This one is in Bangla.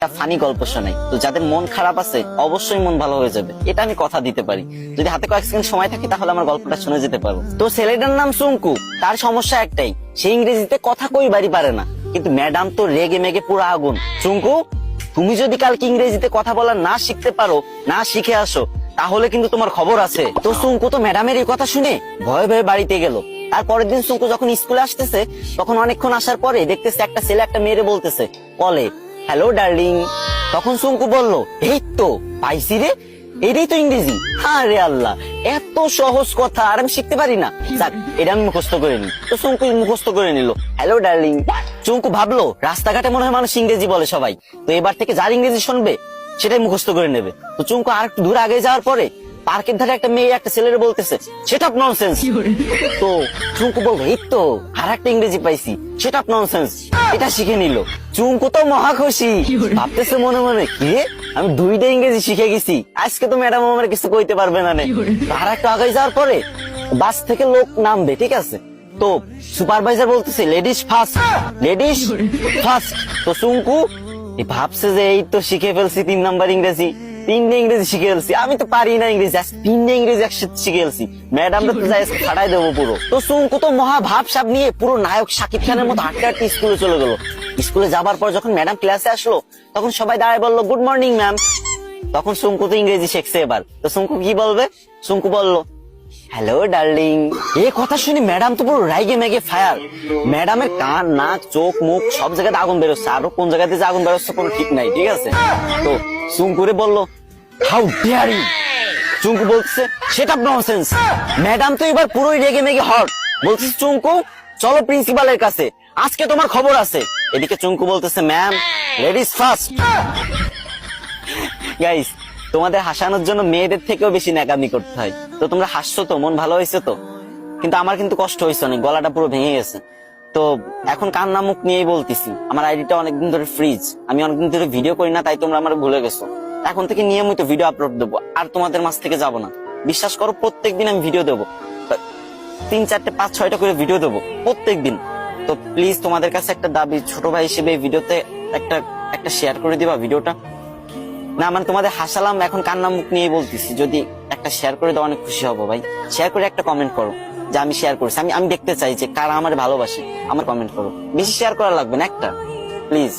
একটা ফানি গল্প শোনাই, তো যাদের মন খারাপ আছে অবশ্যই মন ভালো হয়ে যাবে, এটা আমি কথা দিতে পারি। যদি হাতে কয়েক সেকেন্ড সময় থাকে তাহলে আমার গল্পটা শুনে যেতে পারবো। তো ছেলেটার নাম সুঙ্কু, তার সমস্যা একটাই, সে ইংরেজিতে কথা কইবারই পারে না, কিন্তু ম্যাডাম তো রেগে মেগে পুরো আগুন। সুঙ্কু, তুমি যদি কালকে ইংরেজিতে কথা বলা না শিখতে পারো, না শিখে আসো, তাহলে কিন্তু তোমার খবর আছে। তো সুঙ্কু তো ম্যাডামের এই কথা শুনে ভয়ে ভয়ে বাড়িতে গেল। আর পরের দিন সুঙ্কু যখন স্কুলে আসতেছে, তখন অনেকক্ষণ আসার পরে দেখতেছে একটা ছেলে একটা মেয়েরে বলতেছে কলে, হ্যালো ডার্লিং। তখন সুঙ্কু বলল, এই তো পাইছি রে, এটাই তো ইংরেজি। হ্যাঁ রে আল্লাহ, এত সহজ কথা আর আমি শিখতে পারি না, যাক এটা আমি মুখস্থ করে নি। তো সুঙ্কু মুখস্থ করে নিল, হ্যালো ডার্লিং। চুঙ্কু ভাবলো রাস্তাঘাটে মনে হয় মানুষ ইংরেজি বলে সবাই, তো এবার থেকে যার ইংরেজি শুনবে সেটাই মুখস্থ করে নেবে। তো চুঙ্কু আর একটু দূর আগে যাওয়ার পরে পার্কের ধারে একটা মেয়ে একটা ছেলের বলতেছে, সেট আপ ননসেন্স। তো চুঙ্কু বলবো, এই তো আর একটা ইংরেজি পাইছি, সেট আপ ননসেন্স, এটা শিখে নিল। চুঙ্কু তো মহা খুশি, ভাবতেছে মনে মনে, কি আমি 2টা ইংরেজি শিখে গেছি, আজকে তো ম্যাডাম আমার কিছু কইতে পারবে না। আর একটু আগে যাওয়ার পরে বাস থেকে লোক নামবে, ঠিক আছে, তো সুপারভাইজার বলতেছে লেডিস ফার্স্ট, লেডিস ফার্স্ট। তো চুঙ্কু ভাবছে যে এই তো শিখে ফেলছি 3 নাম্বার ইংরেজি, 3টে ইংরেজি শিখে ফেলছি, আমি তো পারি না ইংরেজি, 3টে ইংরেজি একসাথে শিখে ফেলছি, ম্যাডাম তো যাই ফাটাই দেবো পুরো। তো চুঙ্কু তো মহা ভাবসাব নিয়ে পুরো নায়ক শাকিব খানের মতো হাঁটতে হাঁটতে স্কুলে চলে গেল। স্কুলে যাবার পর যখন ম্যাডাম ক্লাসে আসলো, তখন সবাই দাঁড়ায় বললো, গুড মর্নিং ম্যাম। তখন চুঙ্কু তো ইংরেজি শিখছে এবার, তো চুঙ্কু কি বলবে? চুঙ্কু বললো, হ্যালো ডার্লিং। এই কথা শুনে ম্যাডাম তো পুরো রাইগে মেগে ফায়ার। ম্যাডামের কান, নাক, চোখ, মুখ সব জায়গাতে আগুন বেরোচ্ছে, আরো কোন জায়গাতে যে আগুন বেরোচ্ছে কোনো ঠিক নাই, ঠিক আছে। তো চুঙ্কুরে বললো, হাউ ডেয়ার ইউ। চুঙ্কু বলছে, সেট আপ ননসেন্স। ম্যাডাম তো এবার পুরোই রেগে মেগে হট, বলছে, চুঙ্কু চলো প্রিন্সিপালের কাছে, আজকে তোমার খবর আছে। এদিকে চুঙ্কু বলতেছে, ম্যাম লেডিস ফার্স্ট। গাইস, তোমাদের হাসানোর জন্য মেয়েদের থেকেও বেশি ন্যাকামি করতে হয়। তো তোমরা হাসছো তো, মন ভালো হয়েছে তো, কিন্তু আমার কিন্তু কষ্ট হয়েছে অনেক, গলাটা পুরো ভেঙে গেছে। তো এখন কান্না মুখ নিয়েই বলতেছি, আমার আইডিটা অনেকদিন ধরে ফ্রিজ, আমি অনেকদিন ধরে ভিডিও করি না, তাই তোমরা আমার ভুলে গেছো। এখন থেকে নিয়মিত ভিডিও আপলোড দেবো, আর তোমাদের মাঝ থেকে যাবো না, বিশ্বাস করো। প্রত্যেকদিন আমি ভিডিও দেবো, 3, 4, 5, 6টা করে ভিডিও দেবো প্রত্যেকদিন। তো প্লিজ তোমাদের কাছে একটা দাবি, ছোট ভাই হিসেবে এই ভিডিওতে একটা শেয়ার করে দিবা ভিডিওটা। না মানে তোমাদের হাসালাম, এখন কান্না মুখ নিয়ে বলতেছি, যদি একটা শেয়ার করে দাও অনেক খুশি হবো ভাই। শেয়ার করে একটা কমেন্ট করো যে আমি শেয়ার করেছি, আমি দেখতে চাই যে কারা আমার ভালোবাসে, আমার কমেন্ট করো। বেশি শেয়ার করা লাগবে না, একটা প্লিজ।